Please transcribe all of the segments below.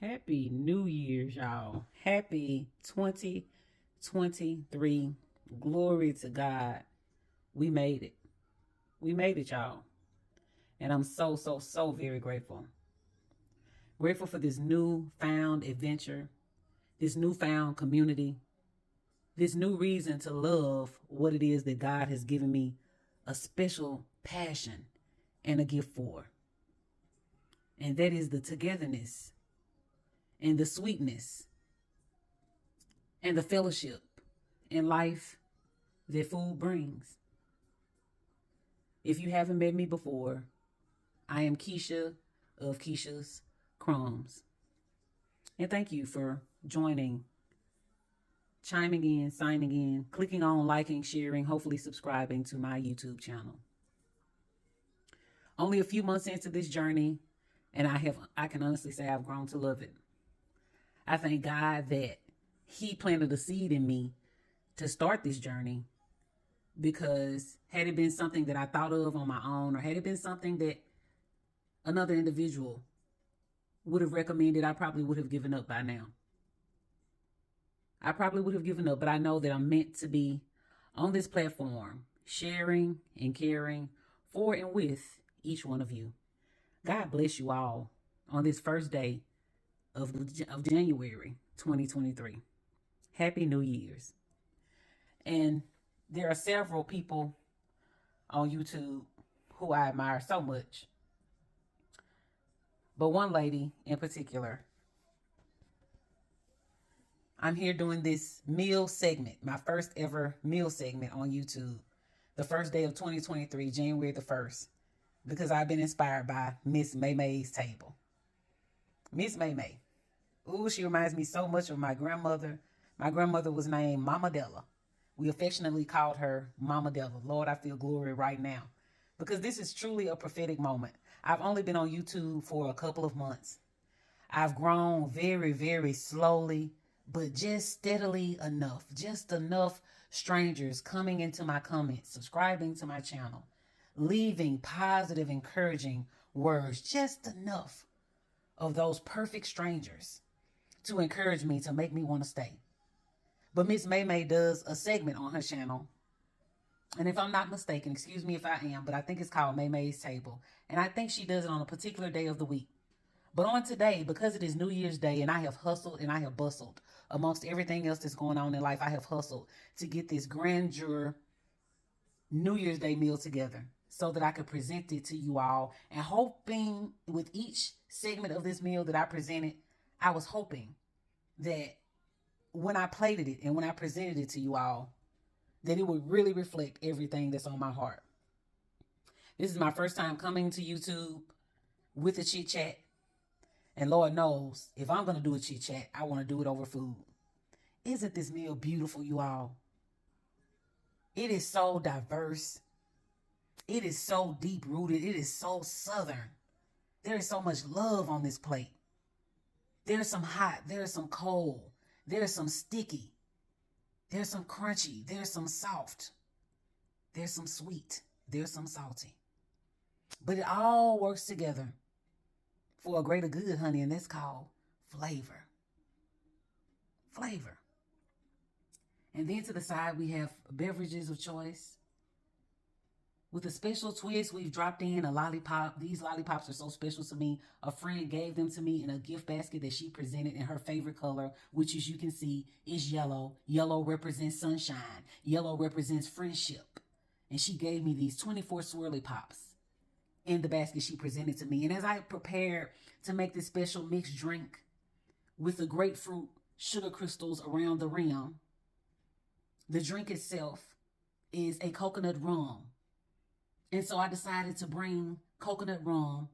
Happy New Year's, y'all. Happy 2023. Glory to God. We made it. We made it, y'all. And I'm so very grateful. Grateful for this newfound adventure, this newfound community, this new reason to love what it is that God has given me a special passion and a gift for. And that is the togetherness and the sweetness and the fellowship in life that food brings. If you haven't met me before, I am Keisha of Kishas, Crumbs. And thank you for joining, chiming in, signing in, clicking on, liking, sharing, hopefully subscribing to my YouTube channel. Only a few months into this journey, and I can honestly say I've grown to love it. I thank God that He planted a seed in me to start this journey, because had it been something that I thought of on my own, or had it been something that another individual would have recommended, I probably would have given up by now. I probably would have given up, but I know that I'm meant to be on this platform, sharing and caring for and with each one of you. God bless you all on this first day of January 2023. Happy New Year's. And there are several people on YouTube who I admire so much. But one lady in particular, I'm here doing this meal segment, my first ever meal segment on YouTube, the first day of 2023, January the 1st, because I've been inspired by Miss May's table. Miss May. Ooh, she reminds me so much of my grandmother. My grandmother was named Mama Della. We affectionately called her Mama Della. Lord, I feel glory right now, because this is truly a prophetic moment. I've only been on YouTube for a couple of months. I've grown very, very slowly, but just steadily enough. Just enough strangers coming into my comments, subscribing to my channel, leaving positive, encouraging words. Just enough of those perfect strangers to encourage me, to make me want to stay. But Miss May does a segment on her channel. And if I'm not mistaken, excuse me if I am, but I think it's called May's Table. And I think she does it on a particular day of the week. But on today, because it is New Year's Day, and I have hustled and I have bustled amongst everything else that's going on in life, I have hustled to get this grandeur New Year's Day meal together so that I could present it to you all. And hoping with each segment of this meal that I presented, I was hoping that when I plated it and when I presented it to you all, that it would really reflect everything that's on my heart. This is my first time coming to YouTube with a chit chat. And Lord knows, if I'm going to do a chit chat, I want to do it over food. Isn't this meal beautiful, you all? It is so diverse. It is so deep rooted. It is so Southern. There is so much love on this plate. There's some hot. There's some cold. There's some sticky. There's some crunchy. There's some soft. There's some sweet. There's some salty. But it all works together for a greater good, honey, and that's called flavor. Flavor. And then to the side, we have beverages of choice. With a special twist, we've dropped in a lollipop. These lollipops are so special to me. A friend gave them to me in a gift basket that she presented in her favorite color, which, as you can see, is yellow. Yellow represents sunshine. Yellow represents friendship. And she gave me these 24 swirly pops in the basket she presented to me. And as I prepared to make this special mixed drink with the grapefruit sugar crystals around the rim, the drink itself is a coconut rum. And so I decided to bring coconut rum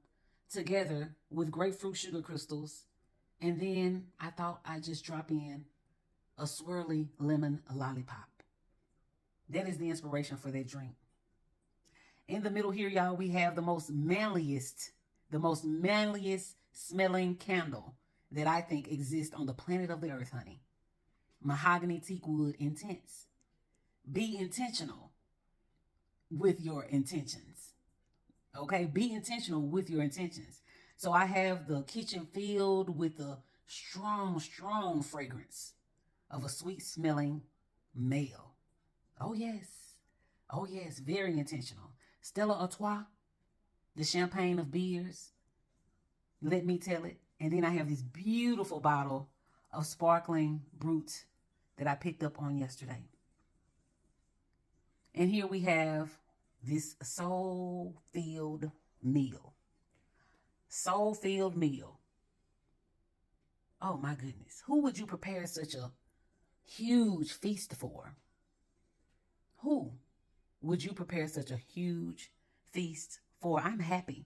together with grapefruit sugar crystals. And then I thought I'd just drop in a swirly lemon lollipop. That is the inspiration for that drink. In the middle here, y'all, we have the most manliest smelling candle that I think exists on the planet of the earth, honey. Mahogany teak wood intense. Be intentional with your intentions. Okay, be intentional with your intentions. So I have the kitchen filled with the strong, strong fragrance of a sweet smelling male. Oh yes. Oh yes, very intentional. Stella Artois, the champagne of beers. Let me tell it. And then I have this beautiful bottle of sparkling brut that I picked up on yesterday. And here we have this soul-filled meal. Soul-filled meal. Oh my goodness. Who would you prepare such a huge feast for? Who would you prepare such a huge feast for? I'm happy.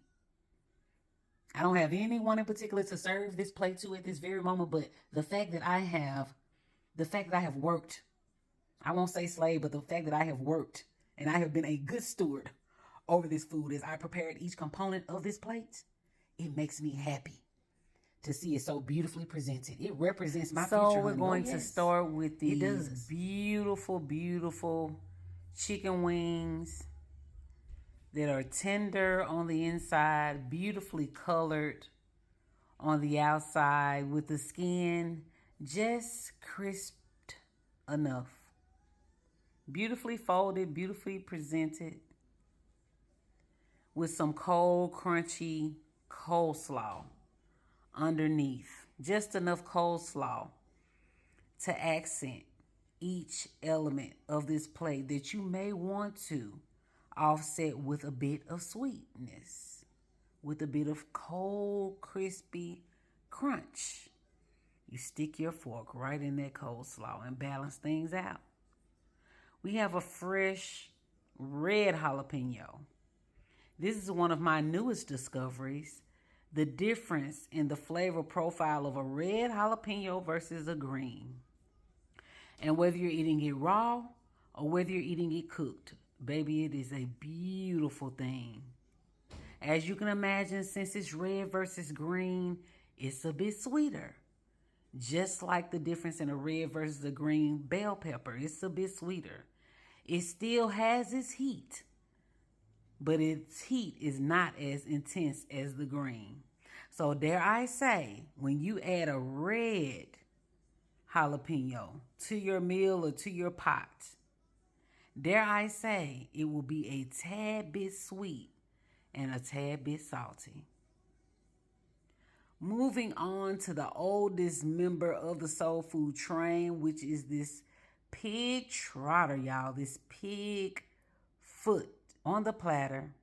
I don't have anyone in particular to serve this plate to at this very moment, but the fact that I have worked, I won't say slave, but the fact that I have worked and I have been a good steward over this food as I prepared each component of this plate, it makes me happy to see it so beautifully presented. It represents my future. So we're going to start with these beautiful, beautiful chicken wings that are tender on the inside, beautifully colored on the outside, with the skin just crisped enough. Beautifully folded, beautifully presented, with some cold, crunchy coleslaw underneath. Just enough coleslaw to accent each element of this plate that you may want to offset with a bit of sweetness, with a bit of cold, crispy crunch. You stick your fork right in that coleslaw and balance things out. We have a fresh red jalapeno. This is one of my newest discoveries. The difference in the flavor profile of a red jalapeno versus a green. And whether you're eating it raw or whether you're eating it cooked, baby, it is a beautiful thing. As you can imagine, since it's red versus green, it's a bit sweeter. Just like the difference in a red versus a green bell pepper, it's a bit sweeter. It still has its heat, but its heat is not as intense as the green. So dare I say, when you add a red jalapeno to your meal or to your pot, dare I say it will be a tad bit sweet and a tad bit salty. Moving on to the oldest member of the soul food train, which is this pig trotter, y'all. This pig foot on the platter.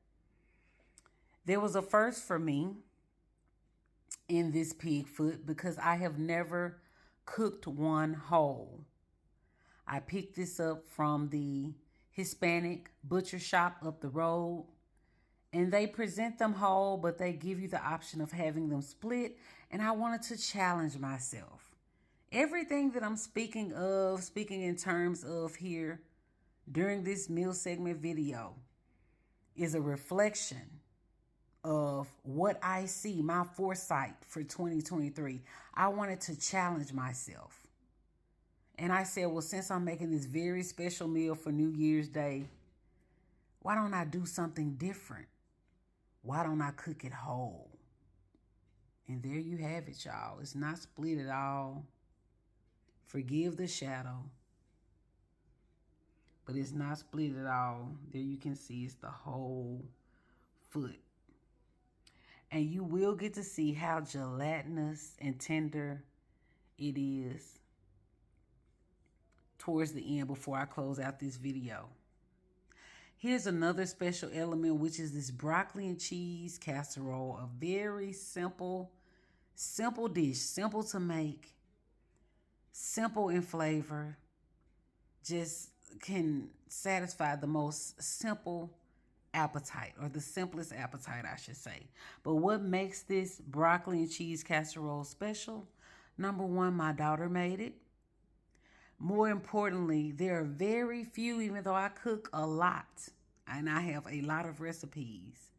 There was a first for me in this pig foot because I have never cooked one whole. I picked this up from the Hispanic butcher shop up the road, and they present them whole, but they give you the option of having them split, and I wanted to challenge myself. Everything that I'm speaking in terms of here during this meal segment video, is a reflection of what I see, my foresight for 2023. I wanted to challenge myself. And I said, well, since I'm making this very special meal for New Year's Day, why don't I do something different? Why don't I cook it whole? And there you have it, y'all. It's not split at all. Forgive the shadow. But it's not split at all. There you can see it's the whole foot. And you will get to see how gelatinous and tender it is towards the end before I close out this video. Here's another special element, which is this broccoli and cheese casserole. A very simple dish. Simple to make. Simple in flavor. Just can satisfy the most simple appetite, or the simplest appetite, I should say. But what makes this broccoli and cheese casserole special? Number one, my daughter made it. More importantly, there are very few, even though I cook a lot and I have a lot of recipes.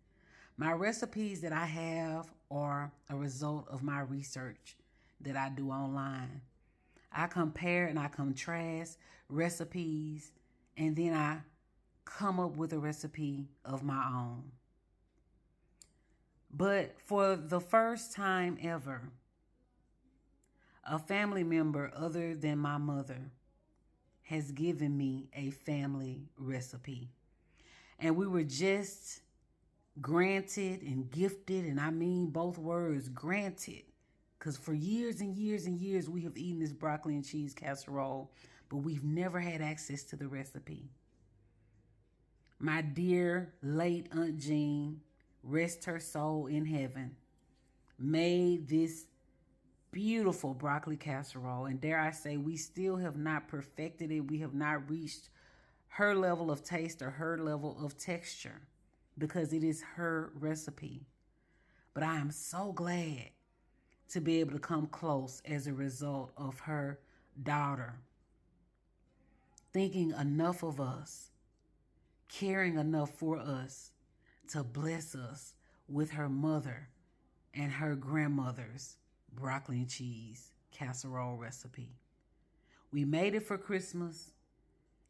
My recipes that I have are a result of my research that I do online. I compare and I contrast recipes, and then I come up with a recipe of my own. But for the first time ever, A family member other than my mother has given me a family recipe. And we were just granted and gifted, and I mean both words, granted. Because for years and years and years, we have eaten this broccoli and cheese casserole, but we've never had access to the recipe. My dear late Aunt Jean, rest her soul in heaven, made this beautiful broccoli casserole. And dare I say, we still have not perfected it. We have not reached her level of taste or her level of texture because it is her recipe. But I am so glad to be able to come close as a result of her daughter thinking enough of us, caring enough for us to bless us with her mother and her grandmother's broccoli and cheese casserole recipe. We made it for Christmas,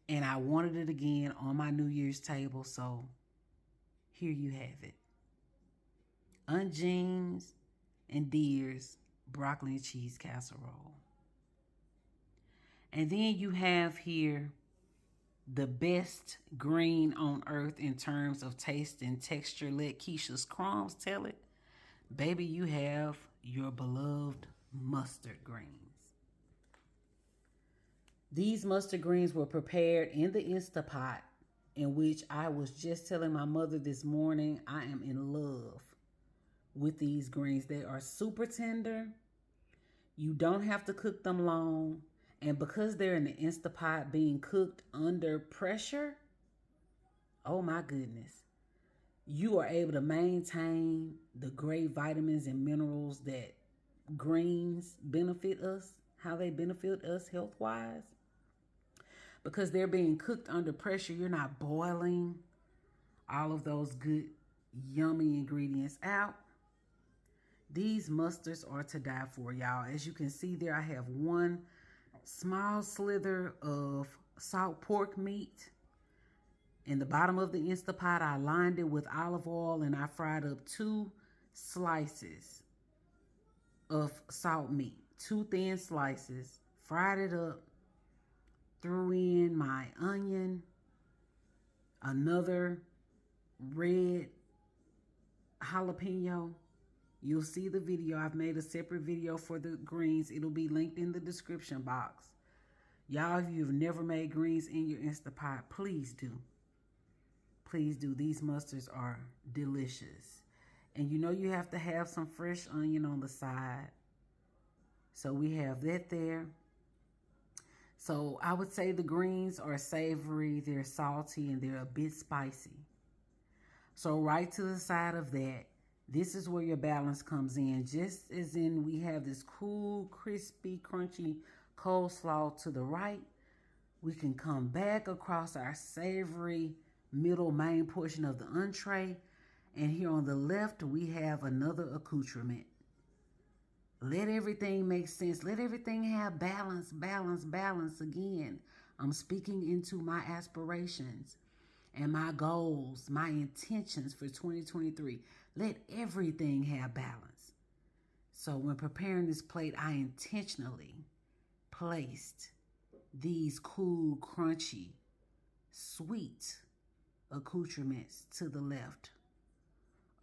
and I wanted it again on my New Year's table, so here you have it. Aunt Jean's and Deer's broccoli and cheese casserole. And then you have here the best green on earth in terms of taste and texture. Let Keisha's Crumbs tell it. Baby, you have your beloved mustard greens. These mustard greens were prepared in the Instapot, in which I was just telling my mother this morning, I am in love with these greens. They are super tender. You don't have to cook them long. And because they're in the Instapot being cooked under pressure, oh my goodness, you are able to maintain the great vitamins and minerals that greens benefit us, how they benefit us health-wise. Because they're being cooked under pressure, you're not boiling all of those good, yummy ingredients out. These mustards are to die for, y'all. As you can see there, I have one small slither of salt pork meat. In the bottom of the Instapot, I lined it with olive oil and I fried up 2 slices of salt meat. 2 thin slices. Fried it up. Threw in my onion. Another red jalapeno. You'll see the video. I've made a separate video for the greens. It'll be linked in the description box. Y'all, if you've never made greens in your Instapot, please do. Please do. These mustards are delicious. And you know you have to have some fresh onion on the side. So we have that there. So I would say the greens are savory, they're salty, and they're a bit spicy. So right to the side of that, this is where your balance comes in. Just as in we have this cool, crispy, crunchy coleslaw to the right, we can come back across our savory middle main portion of the entree. And here on the left, we have another accoutrement. Let everything make sense. Let everything have balance, balance, balance. Again, I'm speaking into my aspirations and my goals, my intentions for 2023. Let everything have balance. So when preparing this plate, I intentionally placed these cool, crunchy, sweet accoutrements to the left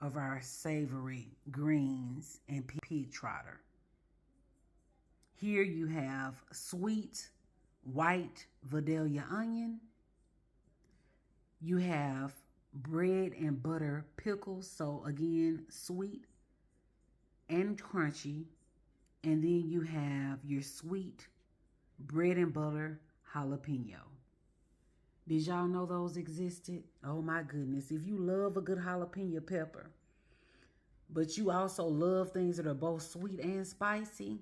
of our savory greens and pig trotter. Here you have sweet white Vidalia onion. You have bread and butter pickles. So again, sweet and crunchy. And then you have your sweet bread and butter jalapeno. Did y'all know those existed? Oh my goodness. If you love a good jalapeno pepper, but you also love things that are both sweet and spicy,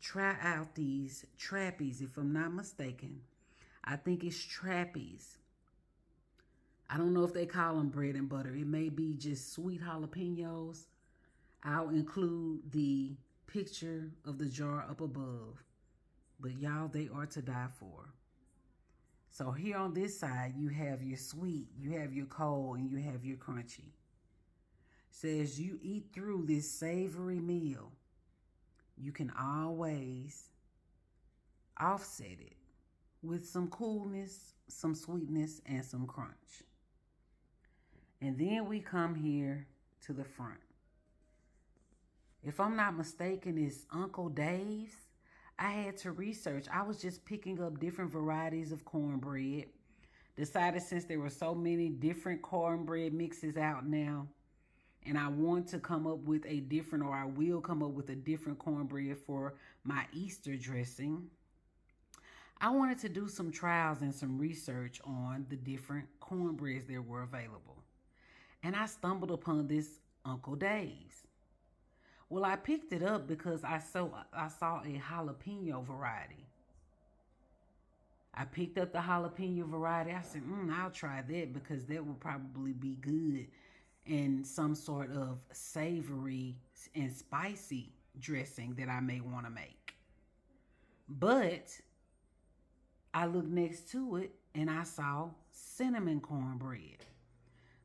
try out these trappies, if I'm not mistaken. I think it's trappies. I don't know if they call them bread and butter. It may be just sweet jalapenos. I'll include the picture of the jar up above. But y'all, they are to die for. So here on this side, you have your sweet, you have your cold, and you have your crunchy. Says you eat through this savory meal, you can always offset it with some coolness, some sweetness, and some crunch. And then we come here to the front. If I'm not mistaken, it's Uncle Dave's. I had to research. I was just picking up different varieties of cornbread. Decided since there were so many different cornbread mixes out now, and I want to come up with a different, or I will come up with a different cornbread for my Easter dressing, I wanted to do some trials and some research on the different cornbreads that were available. And I stumbled upon this Uncle Dave's. Well, I picked it up because I saw a jalapeno variety. I picked up the jalapeno variety. I said, I'll try that because that will probably be good in some sort of savory and spicy dressing that I may want to make. But I looked next to it and I saw cinnamon cornbread.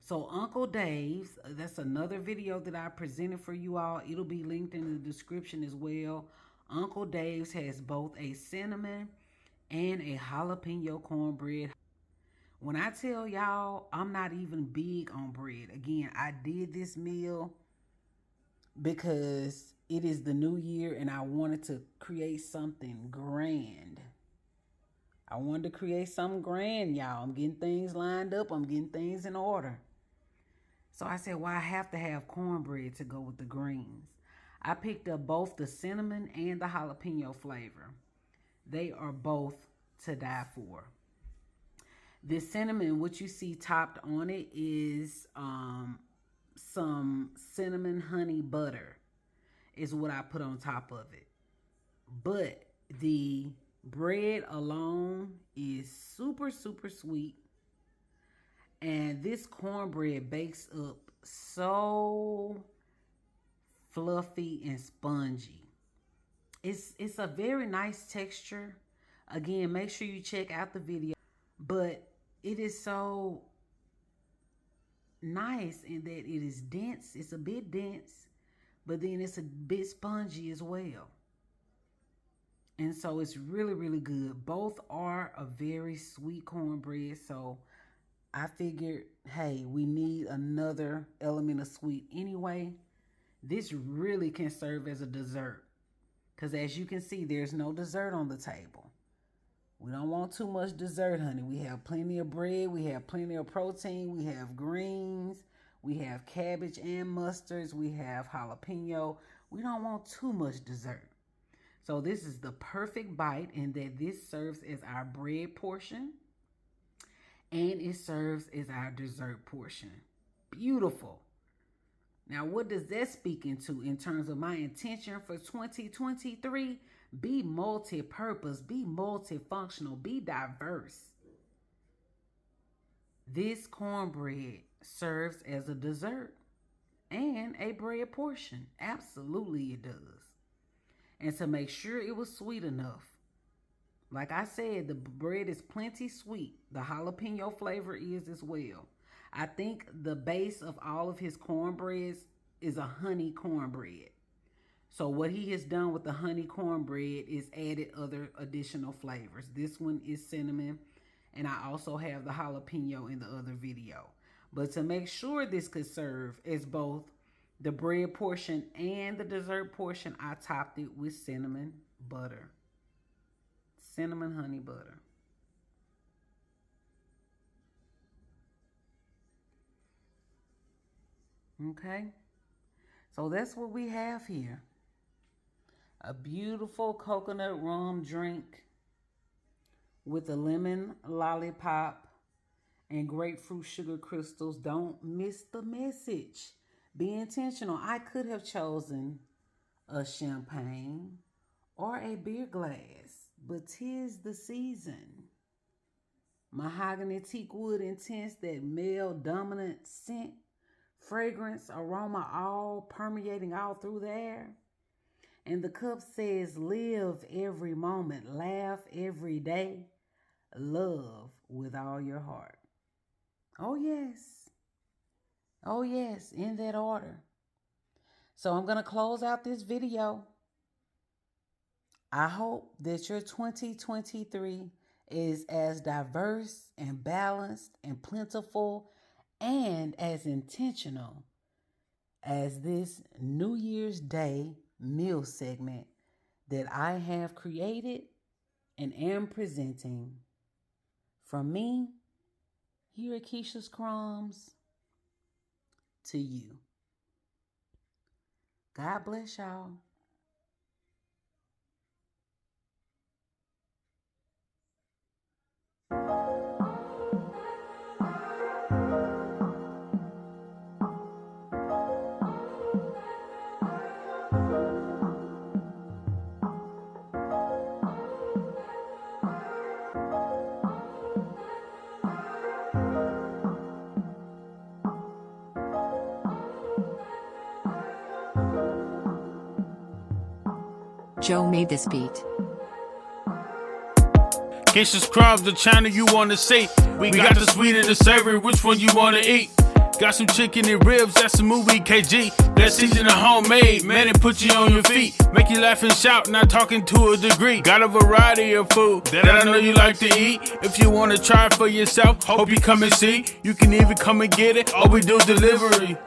So Uncle Dave's, that's another video that I presented for you all. It'll be linked in the description as well. Uncle Dave's has both a cinnamon and a jalapeno cornbread. When I tell y'all, I'm not even big on bread. Again, I did this meal because it is the new year and I wanted to create something grand. I wanted to create something grand, y'all. I'm getting things lined up. I'm getting things in order. So I said, well, I have to have cornbread to go with the greens. I picked up both the cinnamon and the jalapeno flavor. They are both to die for. The cinnamon, what you see topped on it is some cinnamon honey butter is what I put on top of it. But the bread alone is super, super sweet. And this cornbread bakes up so fluffy and spongy. It's a very nice texture. Again, make sure you check out the video. But it is so nice in that it is dense. It's a bit dense, but then it's a bit spongy as well. And so it's really, really good. Both are a very sweet cornbread. So I figured, hey, we need another element of sweet anyway. This really can serve as a dessert. Because as you can see, there's no dessert on the table. We don't want too much dessert, honey. We have plenty of bread. We have plenty of protein. We have greens. We have cabbage and mustards. We have jalapeno. We don't want too much dessert. So this is the perfect bite in that this serves as our bread portion. And it serves as our dessert portion. Beautiful. Now, what does that speak into in terms of my intention for 2023? Be multi-purpose, be multifunctional, be diverse. This cornbread serves as a dessert and a bread portion. Absolutely it does. And to make sure it was sweet enough, like I said, the bread is plenty sweet. The jalapeno flavor is as well. I think the base of all of his cornbreads is a honey cornbread. So what he has done with the honey cornbread is added other additional flavors. This one is cinnamon, and I also have the jalapeno in the other video. But to make sure this could serve as both the bread portion and the dessert portion, I topped it with cinnamon butter. Cinnamon honey butter. Okay, so that's what we have here. A beautiful coconut rum drink with a lemon lollipop and grapefruit sugar crystals. Don't miss the message. Be intentional. I could have chosen a champagne or a beer glass, but 'tis the season. Mahogany teak wood intense, that male dominant scent, fragrance, aroma, all permeating all through the air. And the cup says, live every moment, laugh every day, love with all your heart. Oh yes. Oh yes, in that order. So I'm going to close out this video I hope that your 2023 is as diverse and balanced and plentiful and as intentional as this New Year's Day meal segment that I have created and am presenting. From me, here at Keisha's Crumbs, to you. God bless y'all. Joe made this beat. Kisha's Crumbs, the channel you wanna see. We got the sweet and the savory, which one you wanna eat? Got some chicken and ribs, that's some Oooo-WeKG. That season of homemade, man, it put you on your feet. Make you laugh and shout, not talking to a degree. Got a variety of food that I know you like to eat. If you wanna try it for yourself, hope you come and see. You can even come and get it, all we do is delivery.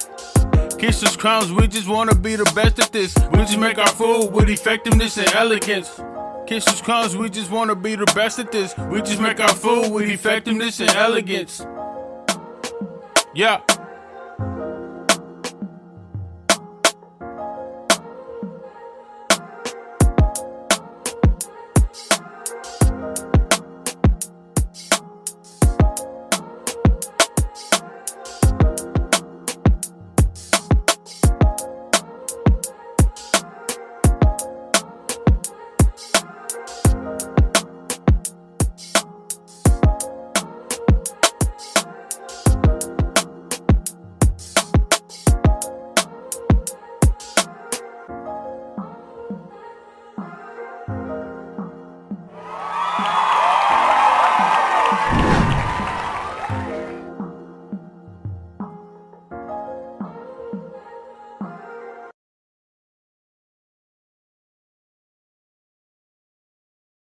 Kisha's Crumbs, we just wanna be the best at this. We just make our food with effectiveness and elegance. Kisha's Crumbs, we just wanna be the best at this. We just make our food with effectiveness and elegance. Yeah.